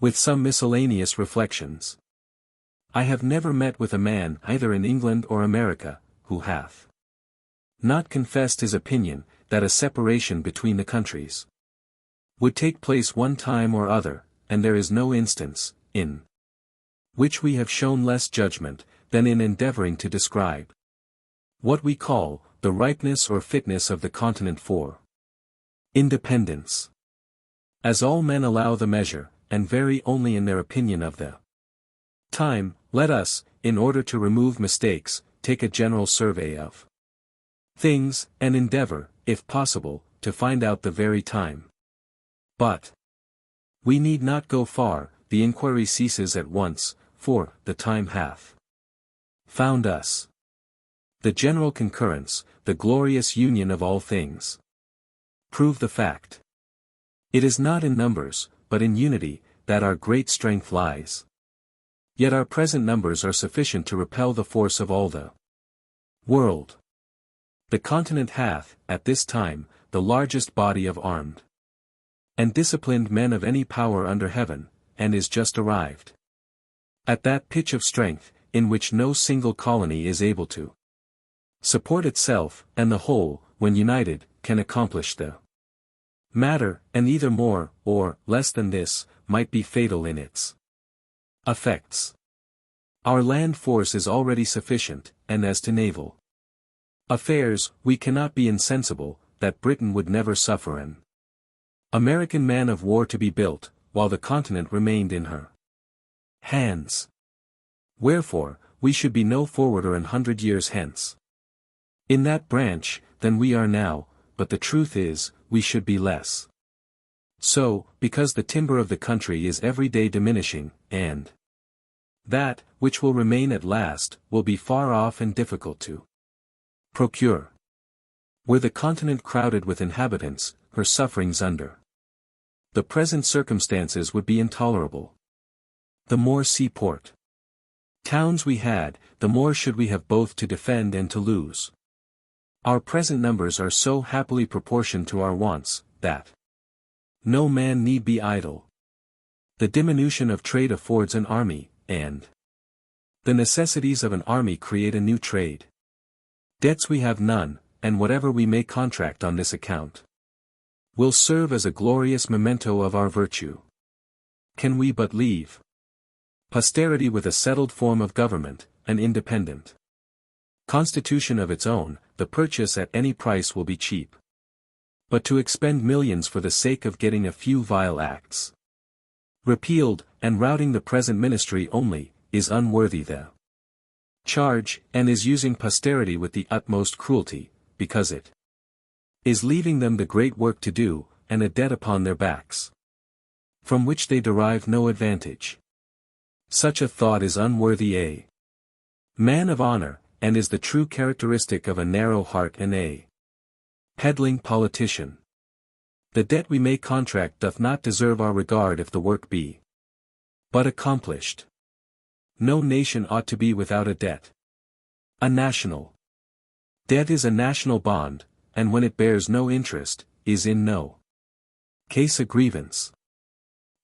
With some miscellaneous reflections. I have never met with a man either in England or America, who hath not confessed his opinion, that a separation between the countries would take place one time or other, and there is no instance, in which we have shown less judgment, than in endeavoring to describe what we call, the ripeness or fitness of the continent for independence. As all men allow the measure, and vary only in their opinion of the time, let us, in order to remove mistakes, take a general survey of things, and endeavor, if possible, to find out the very time. But we need not go far, the inquiry ceases at once, for the time hath found us. The general concurrence, the glorious union of all things, prove the fact. It is not in numbers, but in unity, that our great strength lies. Yet our present numbers are sufficient to repel the force of all the world. The continent hath, at this time, the largest body of armed and disciplined men of any power under heaven, and is just arrived at that pitch of strength, in which no single colony is able to support itself, and the whole, when united, can accomplish the matter, and either more, or less than this, might be fatal in its effects. Our land force is already sufficient, and as to naval affairs, we cannot be insensible, that Britain would never suffer an American man of war to be built, while the continent remained in her hands. Wherefore, we should be no forwarder 100 years hence in that branch, than we are now, but the truth is, we should be less so, because the timber of the country is every day diminishing, and that, which will remain at last, will be far off and difficult to procure. Were the continent crowded with inhabitants, her sufferings under the present circumstances would be intolerable. The more seaport towns we had, the more should we have both to defend and to lose. Our present numbers are so happily proportioned to our wants, that no man need be idle. The diminution of trade affords an army, and the necessities of an army create a new trade. Debts we have none, and whatever we may contract on this account will serve as a glorious memento of our virtue. Can we but leave posterity with a settled form of government, an independent constitution of its own, the purchase at any price will be cheap. But to expend millions for the sake of getting a few vile acts repealed, and routing the present ministry only, is unworthy the charge, and is using posterity with the utmost cruelty, because it is leaving them the great work to do, and a debt upon their backs, from which they derive no advantage. Such a thought is unworthy a man of honor, and is the true characteristic of a narrow heart and a peddling politician. The debt we may contract doth not deserve our regard if the work be but accomplished. No nation ought to be without a debt. A national debt is a national bond, and when it bears no interest, is in no case a grievance.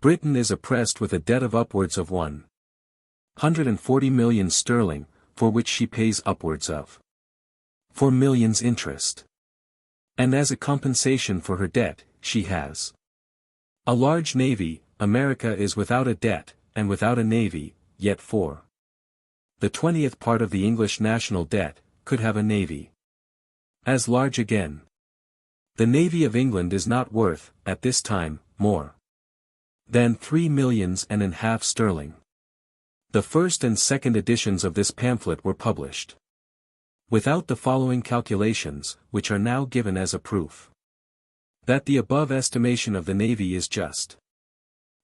Britain is oppressed with a debt of upwards of 140 millions sterling, for which she pays upwards of 4 millions interest. And as a compensation for her debt, she has a large navy. America is without a debt, and without a navy, yet for the 20th part of the English national debt, could have a navy as large again. The navy of England is not worth, at this time, more than 3 millions and a half sterling. The first and second editions of this pamphlet were published without the following calculations, which are now given as a proof that the above estimation of the navy is just.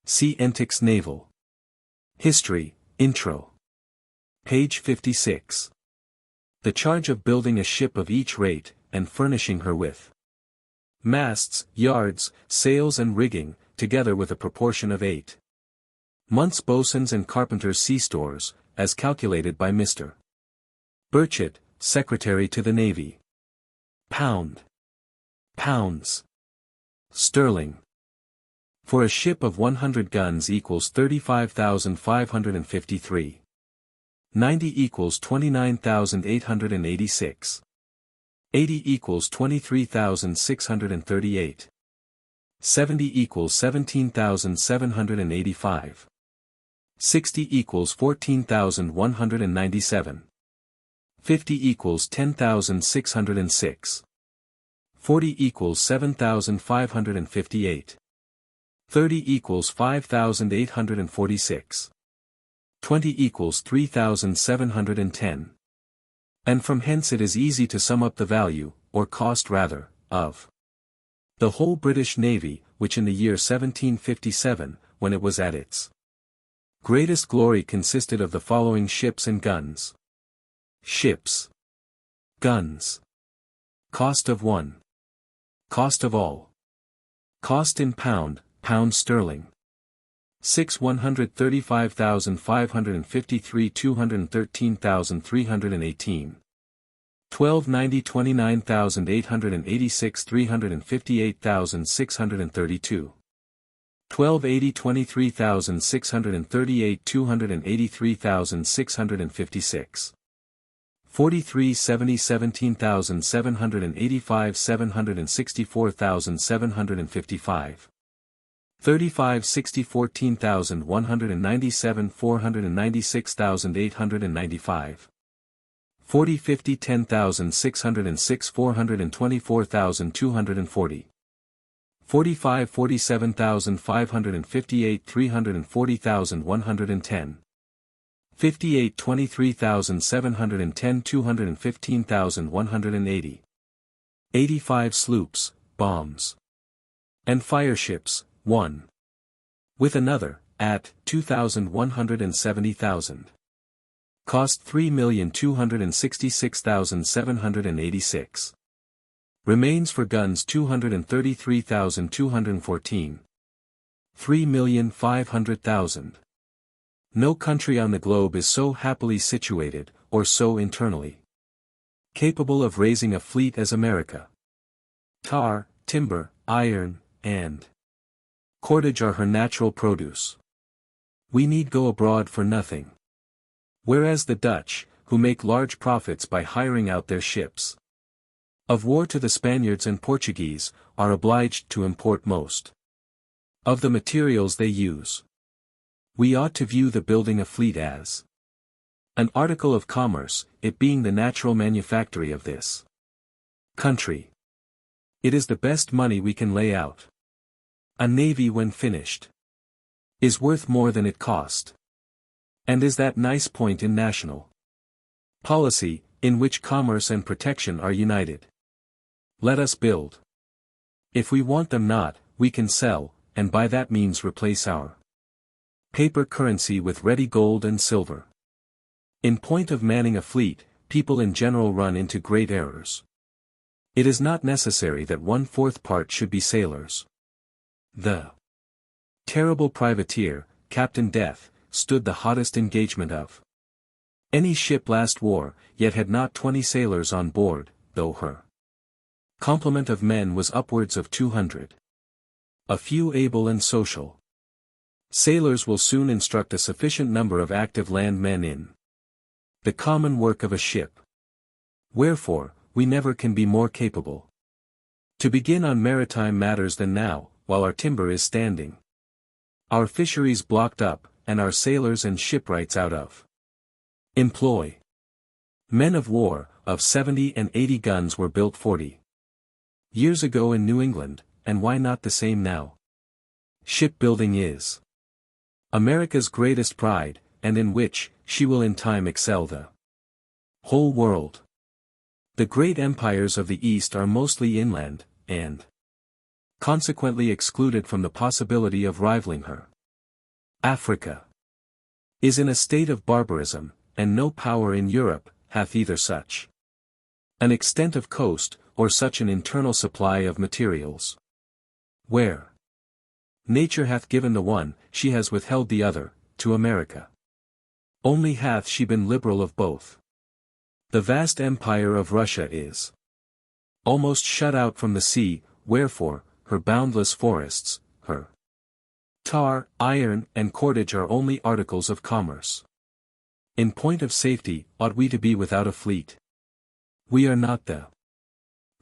See Entick's Naval History, Intro. Page 56. The charge of building a ship of each rate, and furnishing her with masts, yards, sails and rigging, together with a proportion of 8 months' boatswains' and carpenters' sea stores, as calculated by Mr. Burchett, Secretary to the Navy. Pound. Pounds. Sterling. For a ship of 100 guns equals 35,553. 90 equals 29,886. 80 equals 23,638. 70 equals 17,785. 60 equals 14,197. 50 equals 10,606. 40 equals 7,558. 30 equals 5,846. 20 equals 3,710. And from hence it is easy to sum up the value, or cost rather, of the whole British Navy, which in the year 1757, when it was at its greatest glory, consisted of the following ships and guns. Ships. Guns. Cost of one. Cost of all. Cost in pound sterling. 135,553 213,318. 1290 29,886 358,632. 1280 23,638 283,656. 4370 17,785 764,755. 3560 14,197 496,895. 4050 10,606 424,240. 45 47,558 340,110. 58 23,710 215,180. 85 sloops, bombs, and fireships, 1. With another, at 2,170,000. Cost 3,266,786. Remains for guns 233,214. 3,500,000. No country on the globe is so happily situated, or so internally capable of raising a fleet as America. Tar, timber, iron, and cordage are her natural produce. We need go abroad for nothing. Whereas the Dutch, who make large profits by hiring out their ships of war to the Spaniards and Portuguese, are obliged to import most of the materials they use. We ought to view the building a fleet as an article of commerce, it being the natural manufactory of this country. It is the best money we can lay out. A navy when finished is worth more than it cost. And is that nice point in national policy, in which commerce and protection are united. Let us build. If we want them not, we can sell, and by that means replace our paper currency with ready gold and silver. In point of manning a fleet, people in general run into great errors. It is not necessary that 1/4 part should be sailors. The terrible privateer, Captain Death, stood the hottest engagement of any ship last war, yet had not 20 sailors on board, though her complement of men was upwards of 200. A few able and social sailors will soon instruct a sufficient number of active land men in the common work of a ship. Wherefore, we never can be more capable to begin on maritime matters than now, while our timber is standing, our fisheries blocked up, and our sailors and shipwrights out of employ. Men of war, of 70 and 80 guns were built 40 years ago in New England, and why not the same now? Shipbuilding is America's greatest pride, and in which, she will in time excel the whole world. The great empires of the East are mostly inland, and consequently excluded from the possibility of rivaling her. Africa is in a state of barbarism, and no power in Europe hath either such an extent of coast, or such an internal supply of materials. Where nature hath given the one, she has withheld the other, to America. Only hath she been liberal of both. The vast empire of Russia is almost shut out from the sea, wherefore, her boundless forests, her Tar, iron, and cordage are only articles of commerce. In point of safety, ought we to be without a fleet? We are not the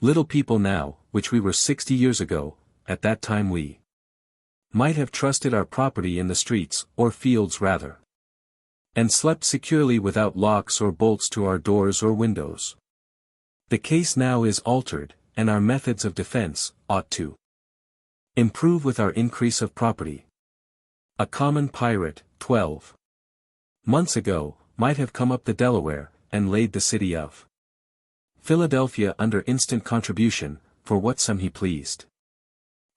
little people now, which we were 60 years ago. At that time we might have trusted our property in the streets, or fields rather, and slept securely without locks or bolts to our doors or windows. The case now is altered, and our methods of defense ought to improve with our increase of property. A common pirate, 12 months ago, might have come up the Delaware, and laid the city of Philadelphia under instant contribution, for what sum he pleased.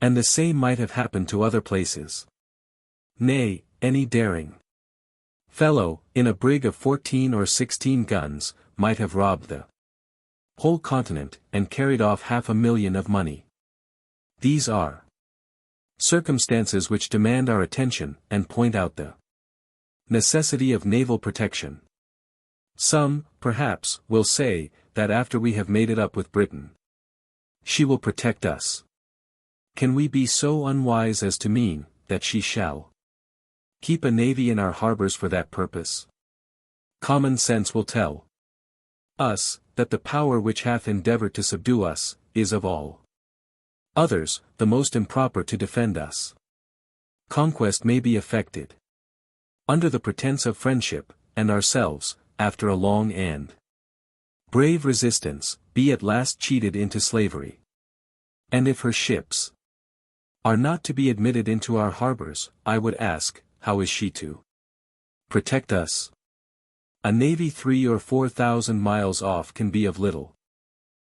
And the same might have happened to other places. Nay, any daring fellow, in a brig of 14 or 16 guns, might have robbed the whole continent, and carried off 500,000 of money. These are circumstances which demand our attention, and point out the necessity of naval protection. Some, perhaps, will say, that after we have made it up with Britain, she will protect us. Can we be so unwise as to mean, that she shall keep a navy in our harbors for that purpose? Common sense will tell us, that the power which hath endeavored to subdue us, is of all others, the most improper to defend us. Conquest may be effected under the pretence of friendship, and ourselves, after a long and brave resistance, be at last cheated into slavery. And if her ships are not to be admitted into our harbors, I would ask, how is she to protect us? A navy 3 or 4,000 miles off can be of little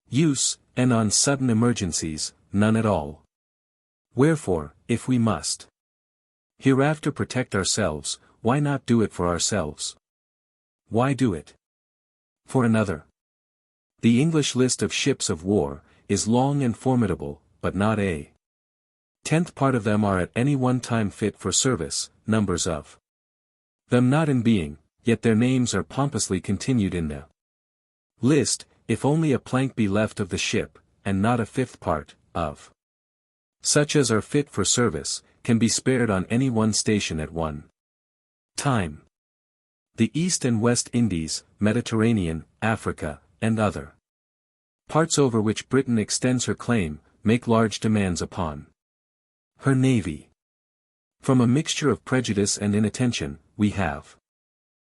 use, and on sudden emergencies, none at all. Wherefore, if we must hereafter protect ourselves, why not do it for ourselves? Why do it for another? The English list of ships of war is long and formidable, but not a tenth part of them are at any one time fit for service, numbers of them not in being, yet their names are pompously continued in the list, if only a plank be left of the ship, and not a fifth part, of such as are fit for service, can be spared on any one station at one time. The East and West Indies, Mediterranean, Africa, and other parts over which Britain extends her claim, make large demands upon her navy. From a mixture of prejudice and inattention, we have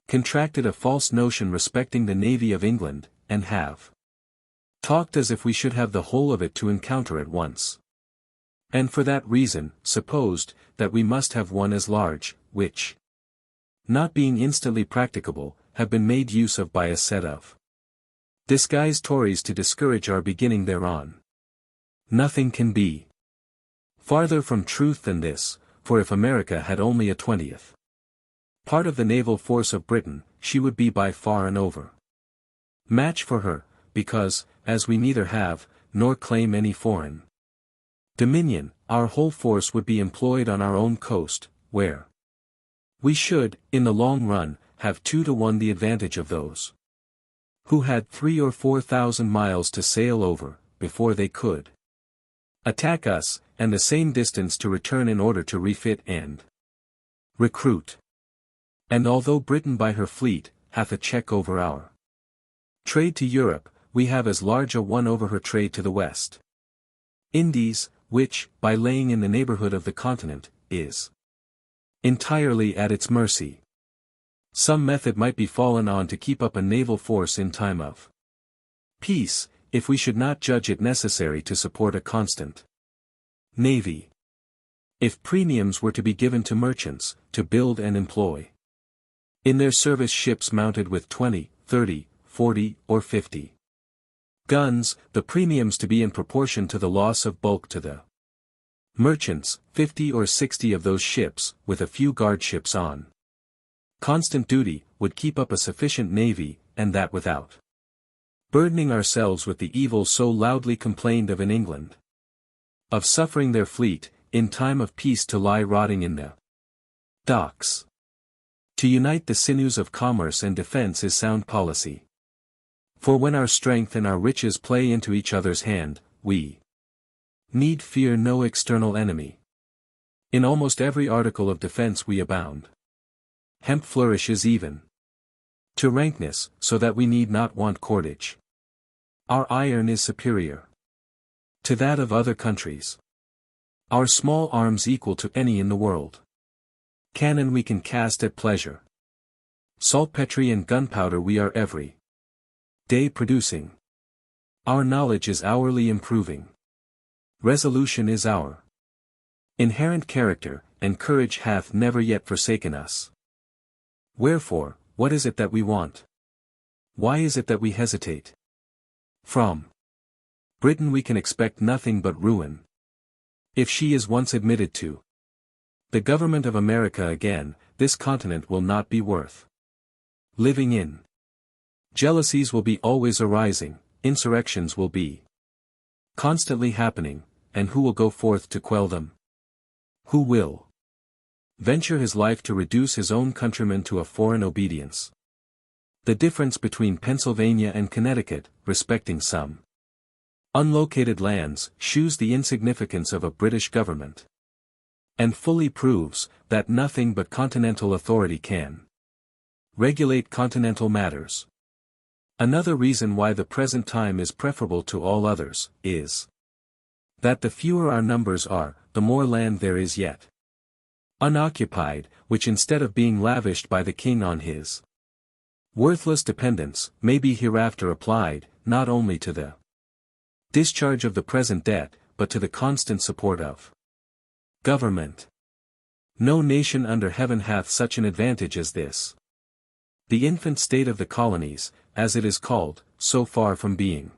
contracted a false notion respecting the navy of England, and have talked as if we should have the whole of it to encounter at once. And for that reason, supposed, that we must have one as large, which, not being instantly practicable, have been made use of by a set of disguised Tories to discourage our beginning thereon. Nothing can be farther from truth than this, for if America had only a 20th part of the naval force of Britain, she would be by far an over match for her, because, as we neither have, nor claim any foreign dominion, our whole force would be employed on our own coast, where we should, in the long run, have 2 to 1 the advantage of those who had 3 or 4,000 miles to sail over, before they could attack us, and the same distance to return in order to refit and recruit. And although Britain by her fleet, hath a check over our trade to Europe, we have as large a one over her trade to the West Indies, which, by laying in the neighborhood of the continent, is entirely at its mercy. Some method might be fallen on to keep up a naval force in time of peace, if we should not judge it necessary to support a constant navy. If premiums were to be given to merchants, to build and employ in their service ships mounted with 20, 30, 40, or 50 guns, the premiums to be in proportion to the loss of bulk to the merchants, 50 or 60 of those ships, with a few guard ships on constant duty, would keep up a sufficient navy, and that without burdening ourselves with the evil so loudly complained of in England, of suffering their fleet, in time of peace to lie rotting in the docks. To unite the sinews of commerce and defense is sound policy. For when our strength and our riches play into each other's hand, we need fear no external enemy. In almost every article of defense we abound. Hemp flourishes even to rankness, so that we need not want cordage. Our iron is superior to that of other countries. Our small arms equal to any in the world. Cannon we can cast at pleasure. Saltpetre and gunpowder we are every day producing. Our knowledge is hourly improving. Resolution is our inherent character, and courage hath never yet forsaken us. Wherefore, what is it that we want? Why is it that we hesitate? From Britain we can expect nothing but ruin. If she is once admitted to the government of America again, this continent will not be worth living in. Jealousies will be always arising, insurrections will be constantly happening, and who will go forth to quell them? Who will venture his life to reduce his own countrymen to a foreign obedience? The difference between Pennsylvania and Connecticut, respecting some unlocated lands, shews the insignificance of a British government, and fully proves that nothing but continental authority can regulate continental matters. Another reason why the present time is preferable to all others, is that the fewer our numbers are, the more land there is yet unoccupied, which instead of being lavished by the king on his worthless dependents, may be hereafter applied, not only to the discharge of the present debt, but to the constant support of government. No nation under heaven hath such an advantage as this. The infant state of the colonies, as it is called, so far from being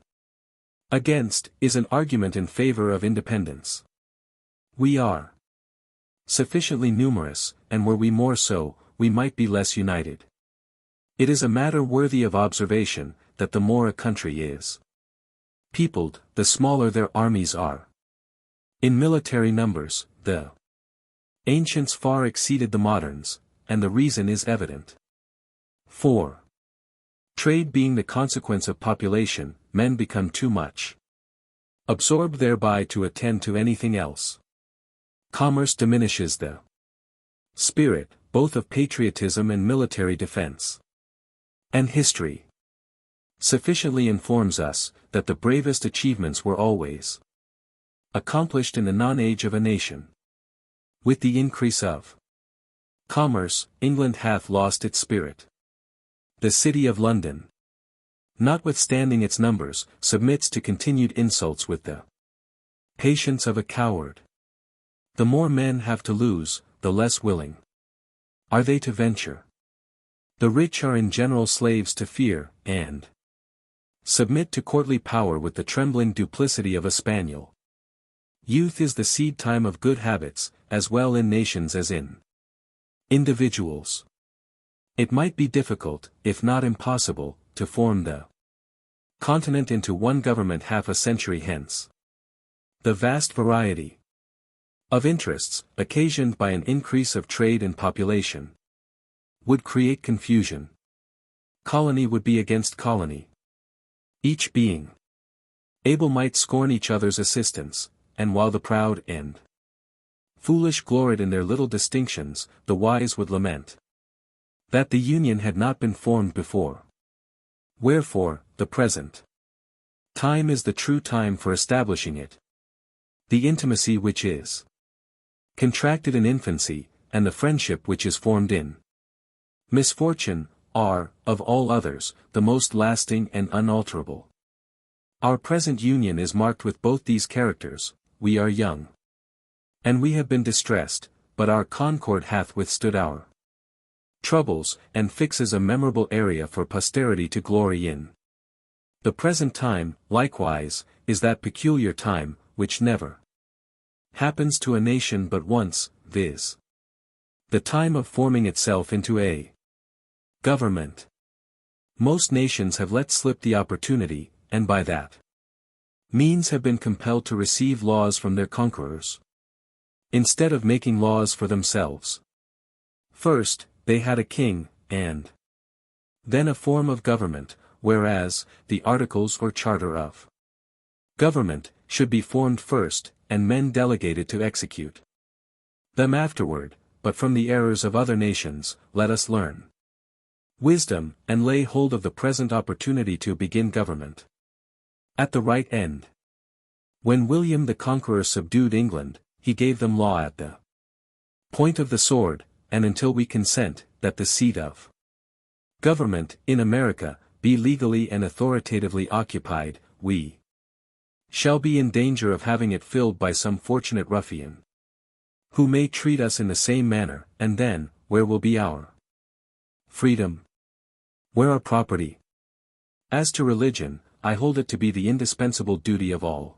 against, is an argument in favor of independence. We are sufficiently numerous, and were we more so, we might be less united. It is a matter worthy of observation, that the more a country is peopled, the smaller their armies are. In military numbers, the ancients far exceeded the moderns, and the reason is evident. 4. Trade being the consequence of population, men become too much absorbed thereby to attend to anything else. Commerce diminishes the spirit, both of patriotism and military defense. And history sufficiently informs us, that the bravest achievements were always accomplished in the non-age of a nation. With the increase of commerce, England hath lost its spirit. The city of London, notwithstanding its numbers, submits to continued insults with the patience of a coward. The more men have to lose, the less willing are they to venture. The rich are in general slaves to fear, and submit to courtly power with the trembling duplicity of a spaniel. Youth is the seed time of good habits, as well in nations as in individuals. It might be difficult, if not impossible, to form the continent into one government half a century hence. The vast variety of interests, occasioned by an increase of trade and population, would create confusion. Colony would be against colony. Each being able might scorn each other's assistance, and while the proud and foolish gloried in their little distinctions, the wise would lament that the union had not been formed before. Wherefore, the present time is the true time for establishing it. The intimacy which is contracted in infancy, and the friendship which is formed in misfortune, are, of all others, the most lasting and unalterable. Our present union is marked with both these characters. We are young, and we have been distressed, but our concord hath withstood our troubles, and fixes a memorable area for posterity to glory in. The present time, likewise, is that peculiar time, which never happens to a nation but once, viz. the time of forming itself into a government. Most nations have let slip the opportunity, and by that means have been compelled to receive laws from their conquerors, instead of making laws for themselves. First, they had a king, and then a form of government, whereas, the articles or charter of government should be formed first, and men delegated to execute them afterward, but from the errors of other nations, let us learn wisdom, and lay hold of the present opportunity to begin government at the right end. When William the Conqueror subdued England, he gave them law at the point of the sword, and until we consent, that the seat of government, in America, be legally and authoritatively occupied, we shall be in danger of having it filled by some fortunate ruffian, who may treat us in the same manner, and then, where will be our freedom? Where our property? As to religion, I hold it to be the indispensable duty of all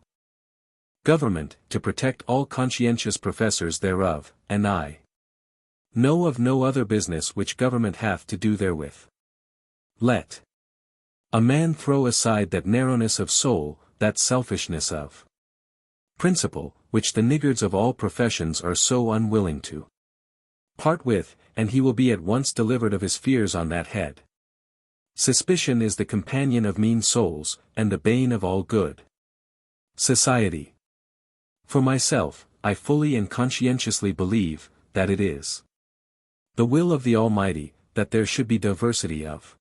government, to protect all conscientious professors thereof, and I know of no other business which government hath to do therewith. Let a man throw aside that narrowness of soul, that selfishness of principle, which the niggards of all professions are so unwilling to part with, and he will be at once delivered of his fears on that head. Suspicion is the companion of mean souls, and the bane of all good society. For myself, I fully and conscientiously believe, that it is the will of the Almighty, that there should be diversity of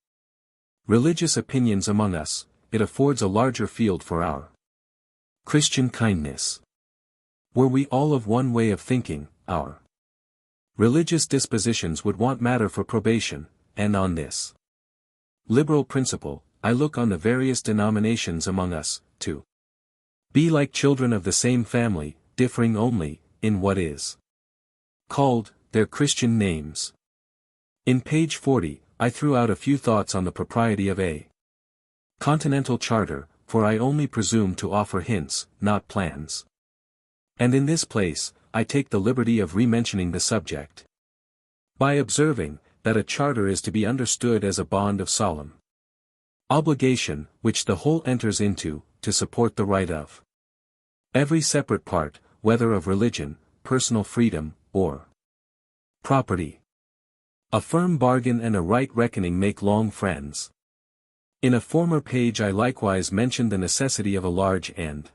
religious opinions among us. It affords a larger field for our Christian kindness. Were we all of one way of thinking, our religious dispositions would want matter for probation, and on this liberal principle, I look on the various denominations among us, to be like children of the same family, differing only, in what is called, their Christian names. In page 40, I threw out a few thoughts on the propriety of a continental charter, for I only presume to offer hints, not plans. And in this place, I take the liberty of re-mentioning the subject, by observing, that a charter is to be understood as a bond of solemn obligation, which the whole enters into, to support the right of every separate part, whether of religion, personal freedom, or property. A firm bargain and a right reckoning make long friends. In a former page I likewise mentioned the necessity of a large and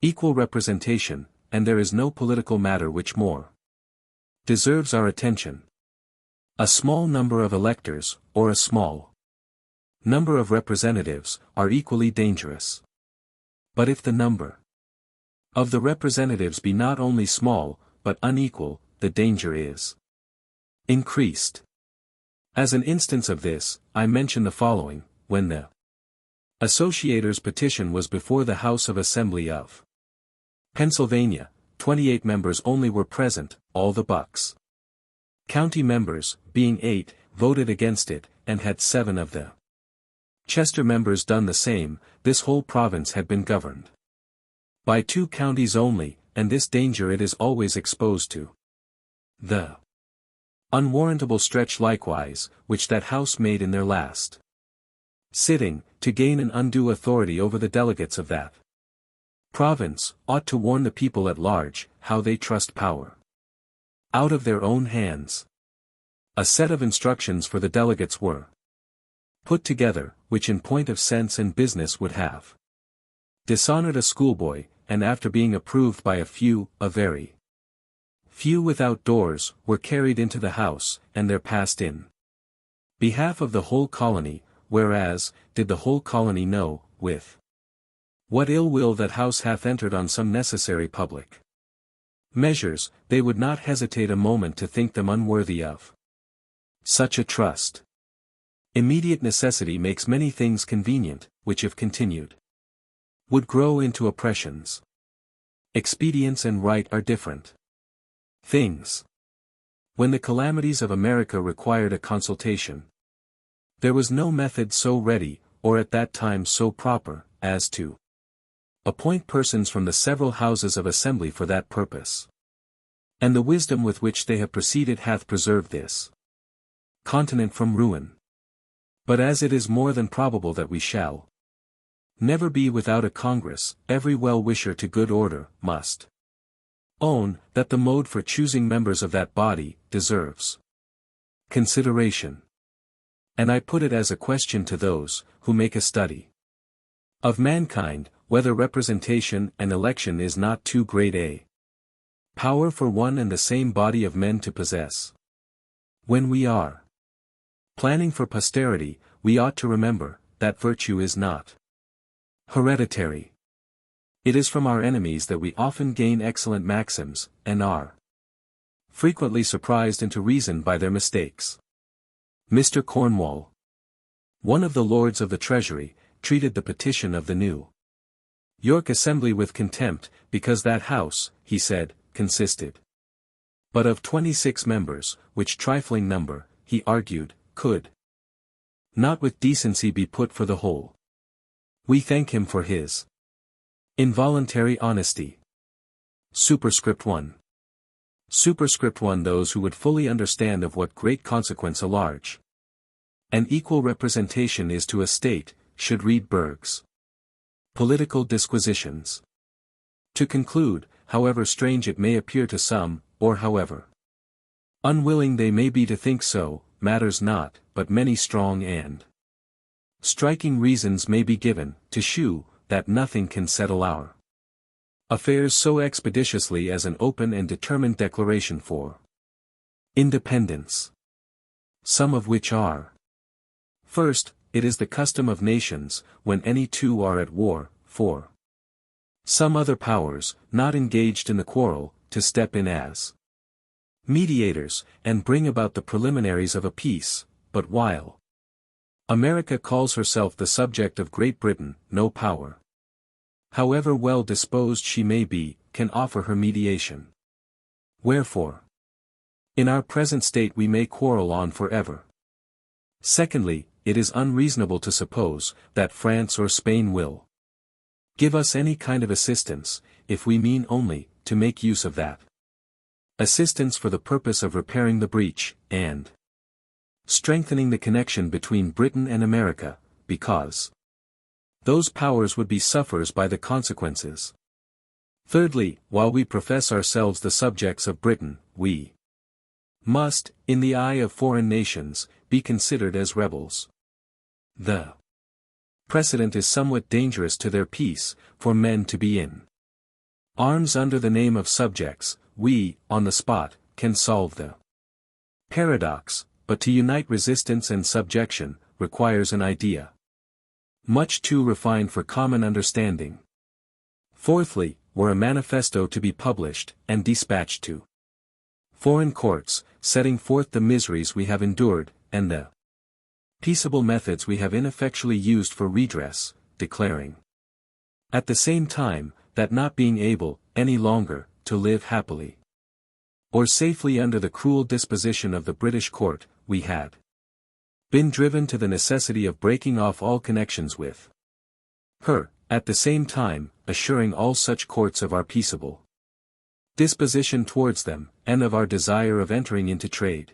equal representation, and there is no political matter which more deserves our attention. A small number of electors, or a small number of representatives, are equally dangerous. But if the number of the representatives be not only small, but unequal, the danger is increased. As an instance of this, I mention the following: when the Associators' petition was before the House of Assembly of Pennsylvania, 28 members only were present, all the Bucks County members, being 8, voted against it, and had 7 of the Chester members done the same, this whole province had been governed by 2 counties only, and this danger it is always exposed to. The unwarrantable stretch likewise, which that House made in their last sitting, to gain an undue authority over the delegates of that province, ought to warn the people at large, how they trust power out of their own hands. A set of instructions for the delegates were put together, which in point of sense and business would have dishonored a schoolboy, and after being approved by a very few without doors, were carried into the House, and there passed in behalf of the whole colony, whereas, did the whole colony know, with what ill will that House hath entered on some necessary public measures, they would not hesitate a moment to think them unworthy of such a trust. Immediate necessity makes many things convenient, which if continued would grow into oppressions. Expedience and right are different things. When the calamities of America required a consultation, there was no method so ready, or at that time so proper, as to appoint persons from the several houses of assembly for that purpose. And the wisdom with which they have proceeded hath preserved this continent from ruin. But as it is more than probable that we shall never be without a Congress, every well-wisher to good order must own that the mode for choosing members of that body deserves consideration. And I put it as a question to those who make a study of mankind, whether representation and election is not too great a Power for one and the same body of men to possess. When we are planning for posterity, we ought to remember that virtue is not hereditary. It is from our enemies that we often gain excellent maxims, and are frequently surprised into reason by their mistakes. Mr. Cornwall, one of the Lords of the Treasury, treated the petition of the New York Assembly with contempt, because that House, he said, consisted but of 26 members, which trifling number, he argued, could not with decency be put for the whole. We thank him for his involuntary honesty. Superscript 1. Superscript 1. Those who would fully understand of what great consequence a large and equal representation is to a state, should read Berg's Political Disquisitions. To conclude, however strange it may appear to some, or however unwilling they may be to think so, matters not, but many strong and striking reasons may be given, to shew, that nothing can settle our affairs so expeditiously as an open and determined declaration for independence. Some of which are: first, it is the custom of nations, when any two are at war, for some other powers, not engaged in the quarrel, to step in as mediators, and bring about the preliminaries of a peace. But while America calls herself the subject of Great Britain, no power, however well disposed she may be, can offer her mediation. Wherefore, in our present state we may quarrel on forever. Secondly, it is unreasonable to suppose that France or Spain will give us any kind of assistance, if we mean only to make use of that assistance for the purpose of repairing the breach, and strengthening the connection between Britain and America, because those powers would be sufferers by the consequences. Thirdly, while we profess ourselves the subjects of Britain, we must, in the eye of foreign nations, be considered as rebels. The precedent is somewhat dangerous to their peace, for men to be in arms under the name of subjects. We, on the spot, can solve the paradox, but to unite resistance and subjection, requires an idea much too refined for common understanding. Fourthly, were a manifesto to be published, and dispatched to foreign courts, setting forth the miseries we have endured, and the peaceable methods we have ineffectually used for redress, declaring at the same time, that not being able, any longer, to live happily or safely under the cruel disposition of the British court, we had been driven to the necessity of breaking off all connections with her, at the same time, assuring all such courts of our peaceable disposition towards them, and of our desire of entering into trade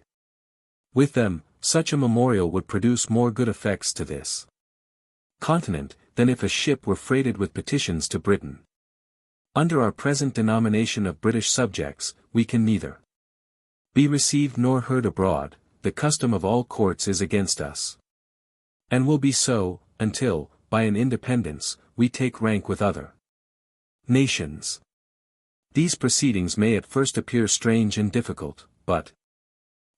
with them. Such a memorial would produce more good effects to this continent, than if a ship were freighted with petitions to Britain. Under our present denomination of British subjects, we can neither be received nor heard abroad. The custom of all courts is against us, and will be so, until, by an independence, we take rank with other nations. These proceedings may at first appear strange and difficult, but,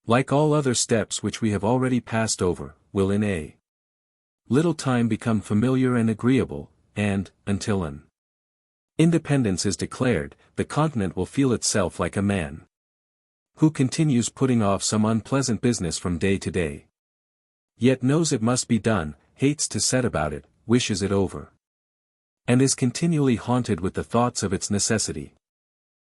like all other steps which we have already passed over, will in a little time become familiar and agreeable, and, until an independence is declared, the continent will feel itself like a man who continues putting off some unpleasant business from day to day, yet knows it must be done, hates to set about it, wishes it over, and is continually haunted with the thoughts of its necessity.